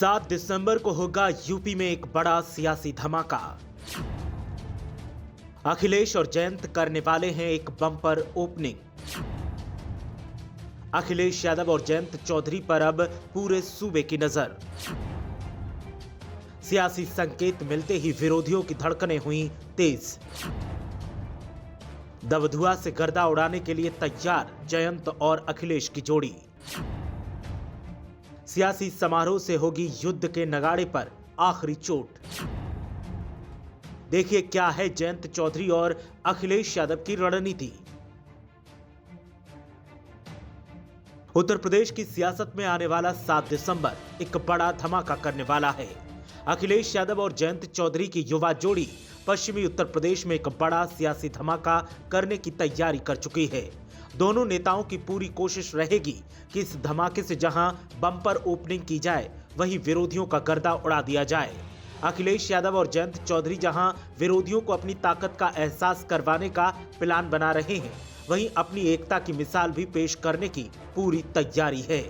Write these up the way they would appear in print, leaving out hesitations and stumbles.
7 दिसंबर को होगा यूपी में एक बड़ा सियासी धमाका। अखिलेश और जयंत करने वाले हैं एक बम्पर ओपनिंग। अखिलेश यादव और जयंत चौधरी पर अब पूरे सूबे की नजर। सियासी संकेत मिलते ही विरोधियों की धड़कनें हुई तेज। दबधुआ से गर्दा उड़ाने के लिए तैयार जयंत और अखिलेश की जोड़ी। सियासी समारोह से होगी युद्ध के नगाड़े पर आखिरी चोट। देखिए क्या है जयंत चौधरी और अखिलेश यादव की रणनीति। उत्तर प्रदेश की सियासत में आने वाला 7 दिसंबर एक बड़ा धमाका करने वाला है। अखिलेश यादव और जयंत चौधरी की युवा जोड़ी पश्चिमी उत्तर प्रदेश में एक बड़ा सियासी धमाका करने की तैयारी कर चुकी है। दोनों नेताओं की पूरी कोशिश रहेगी कि इस धमाके से जहां बम्पर ओपनिंग की जाए, वहीं विरोधियों का गर्दा उड़ा दिया जाए। अखिलेश यादव और जयंत चौधरी जहां विरोधियों को अपनी ताकत का एहसास करवाने का प्लान बना रहे हैं, वहीं अपनी एकता की मिसाल भी पेश करने की पूरी तैयारी है।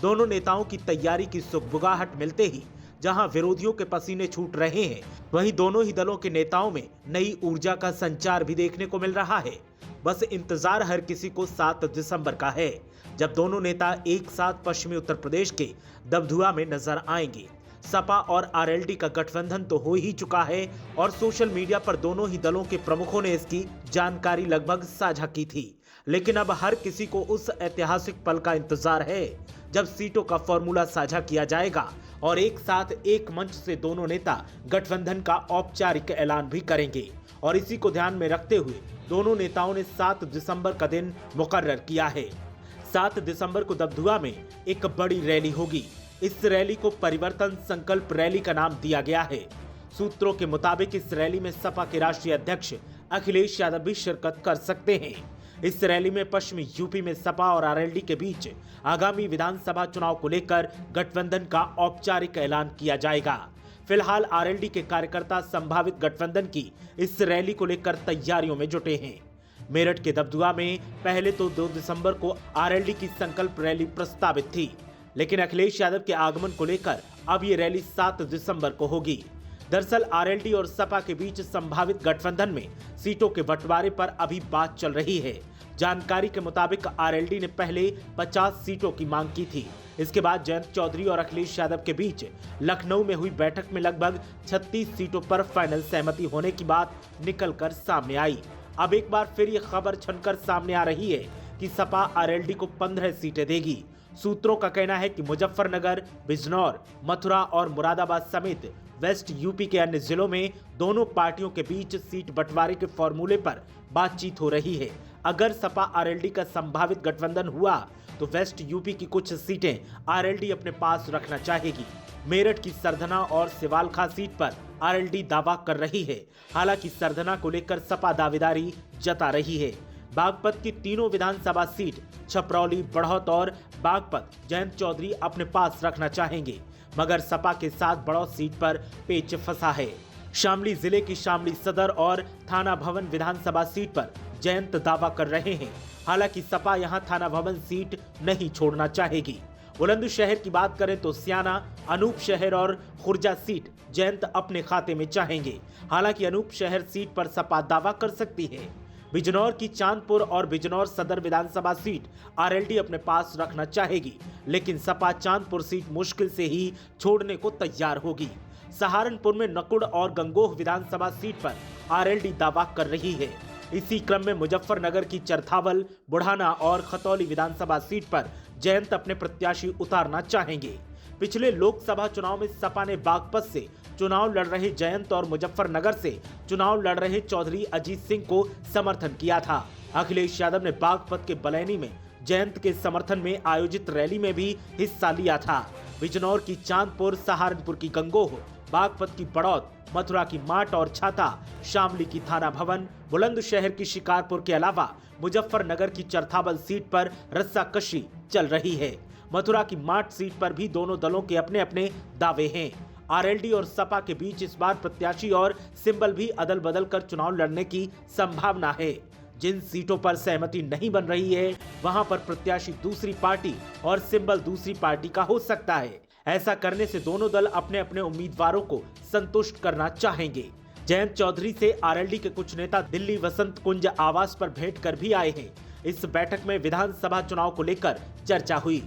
दोनों नेताओं की तैयारी की सुगबुगाहट मिलते ही जहां विरोधियों के पसीने छूट रहे हैं, वहीं दोनों ही दलों के नेताओं में नई ऊर्जा का संचार भी देखने को मिल रहा है। बस इंतजार हर किसी को 7 दिसंबर का है, जब दोनों नेता एक साथ पश्चिमी उत्तर प्रदेश के दबधुआ में नजर आएंगे। सपा और आरएलडी का गठबंधन तो हो ही चुका है और सोशल मीडिया पर दोनों ही दलों के प्रमुखों ने इसकी जानकारी लगभग साझा की थी। लेकिन अब हर किसी को उस ऐतिहासिक पल का इंतजार है जब सीटों का फॉर्मूला साझा किया जाएगा और एक साथ एक मंच से दोनों नेता गठबंधन का औपचारिक ऐलान भी करेंगे। और इसी को ध्यान में रखते हुए दोनों नेताओं ने 7 दिसंबर का दिन मुकर्रर किया है। 7 दिसंबर को दबधुआ में एक बड़ी रैली होगी। इस रैली को परिवर्तन संकल्प रैली का नाम दिया गया है। सूत्रों के मुताबिक इस रैली में सपा के राष्ट्रीय अध्यक्ष अखिलेश यादव भी शिरकत कर सकते हैं। इस रैली में पश्चिमी यूपी में सपा और आरएलडी के बीच आगामी विधानसभा चुनाव को लेकर गठबंधन का औपचारिक ऐलान किया जाएगा। फिलहाल आरएलडी के कार्यकर्ता संभावित गठबंधन की इस रैली को लेकर तैयारियों में जुटे हैं। मेरठ के दबधुआ में पहले तो 2 दिसंबर को आरएलडी की संकल्प रैली प्रस्तावित थी, लेकिन अखिलेश यादव के आगमन को लेकर अब ये रैली 7 दिसंबर को होगी। दरअसल आरएलडी और सपा के बीच संभावित गठबंधन में सीटों के बंटवारे पर अभी बात चल रही है। जानकारी के मुताबिक आरएलडी ने पहले 50 सीटों की मांग की थी। इसके बाद जयंत चौधरी और अखिलेश यादव के बीच लखनऊ में हुई बैठक में लगभग 36 सीटों पर फाइनल सहमति होने की बात निकलकर सामने आई। अब एक बार फिर ये खबर छनकर सामने आ रही है कि सपा आरएलडी को 15 सीटें देगी। सूत्रों का कहना है कि मुजफ्फरनगर, बिजनौर, मथुरा और मुरादाबाद समेत वेस्ट यूपी के अन्य जिलों में दोनों पार्टियों के बीच सीट बंटवारे के फॉर्मूले पर बातचीत हो रही है। अगर सपा आरएलडी का संभावित गठबंधन हुआ तो वेस्ट यूपी की कुछ सीटें आरएलडी अपने पास रखना चाहेगी। मेरठ की सरधना और सिवालखा सीट पर आरएलडी दावा कर रही है। हालांकि सरधना को लेकर सपा दावेदारी जता रही है। बागपत की तीनों विधानसभा सीट छपरौली, बढ़ौत और बागपत जयंत चौधरी अपने पास रखना चाहेंगे, मगर सपा के साथ बढ़ौत सीट पर पेच फंसा है। शामली जिले की शामली सदर और थाना भवन विधानसभा सीट पर जयंत दावा कर रहे हैं। हालांकि सपा यहां थाना भवन सीट नहीं छोड़ना चाहेगी। बुलंदशहर की बात करें तो सियाना, अनूप शहर और खुर्जा सीट जयंत अपने खाते में चाहेंगे। हालांकि अनूप शहर सीट पर सपा दावा कर सकती है। बिजनौर की चांदपुर और बिजनौर सदर विधानसभा सीट आरएलडी अपने पास रखना चाहेगी, लेकिन सपा चांदपुर सीट मुश्किल से ही छोड़ने को तैयार होगी। सहारनपुर में नकुड़ और गंगोह विधानसभा सीट पर आरएलडी दावा कर रही है। इसी क्रम में मुजफ्फरनगर की चरथावल, बुढ़ाना और खतौली विधानसभा सीट पर जयंत अपने प्रत्याशी उतारना चाहेंगे। पिछले लोकसभा चुनाव में सपा ने बागपत से चुनाव लड़ रहे जयंत और मुजफ्फरनगर से चुनाव लड़ रहे चौधरी अजीत सिंह को समर्थन किया था। अखिलेश यादव ने बागपत के बलैनी में जयंत के समर्थन में आयोजित रैली में भी हिस्सा लिया था। बिजनौर की चांदपुर, सहारनपुर की गंगोह, बागपत की बढ़ौत, मथुरा की माट और छाता, शामली की थाना भवन, बुलंदशहर की शिकारपुर के अलावा मुजफ्फरनगर की चरथावल सीट पर रस्साकशी चल रही है। मथुरा की माट सीट पर भी दोनों दलों के अपने अपने दावे हैं। आरएलडी और सपा के बीच इस बार प्रत्याशी और सिंबल भी अदल बदल कर चुनाव लड़ने की संभावना है। जिन सीटों पर सहमति नहीं बन रही है, वहां पर प्रत्याशी दूसरी पार्टी और सिंबल दूसरी पार्टी का हो सकता है। ऐसा करने से दोनों दल अपने अपने उम्मीदवारों को संतुष्ट करना चाहेंगे। जयंत चौधरी से आरएलडी के कुछ नेता दिल्ली वसंत कुंज आवास पर भेंट कर भी आए हैं। इस बैठक में विधानसभा चुनाव को लेकर चर्चा हुई।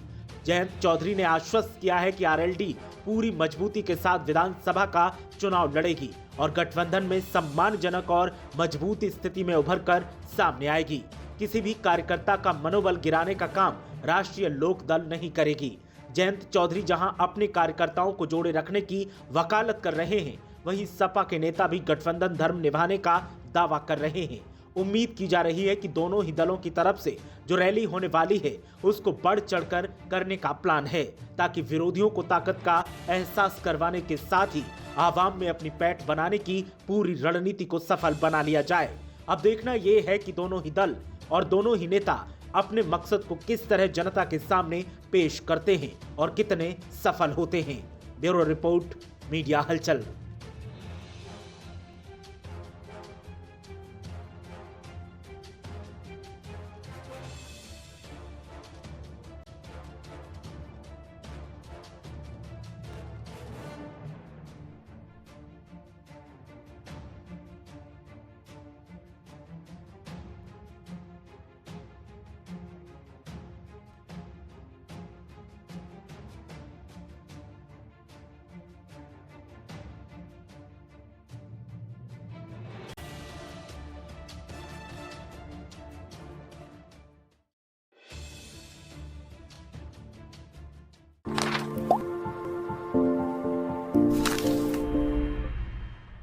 जयंत चौधरी ने आश्वस्त किया है कि आरएलडी पूरी मजबूती के साथ विधानसभा का चुनाव लड़ेगी और गठबंधन में सम्मानजनक और मजबूत स्थिति में उभरकर सामने आएगी। किसी भी कार्यकर्ता का मनोबल गिराने का काम राष्ट्रीय लोक दल नहीं करेगी। जयंत चौधरी जहां अपने कार्यकर्ताओं को जोड़े रखने की वकालत कर रहे हैं, वहीं सपा के नेता भी गठबंधन धर्म निभाने का दावा कर रहे हैं। उम्मीद की जा रही है कि दोनों ही दलों की तरफ से जो रैली होने वाली है उसको बढ़ चढ़कर करने का प्लान है, ताकि विरोधियों को ताकत का एहसास करवाने के साथ ही आवाम में अपनी पैठ बनाने की पूरी रणनीति को सफल बना लिया जाए। अब देखना यह है कि दोनों ही दल और दोनों ही नेता अपने मकसद को किस तरह जनता के सामने पेश करते हैं और कितने सफल होते हैं। ब्यूरो रिपोर्ट, मीडिया हलचल।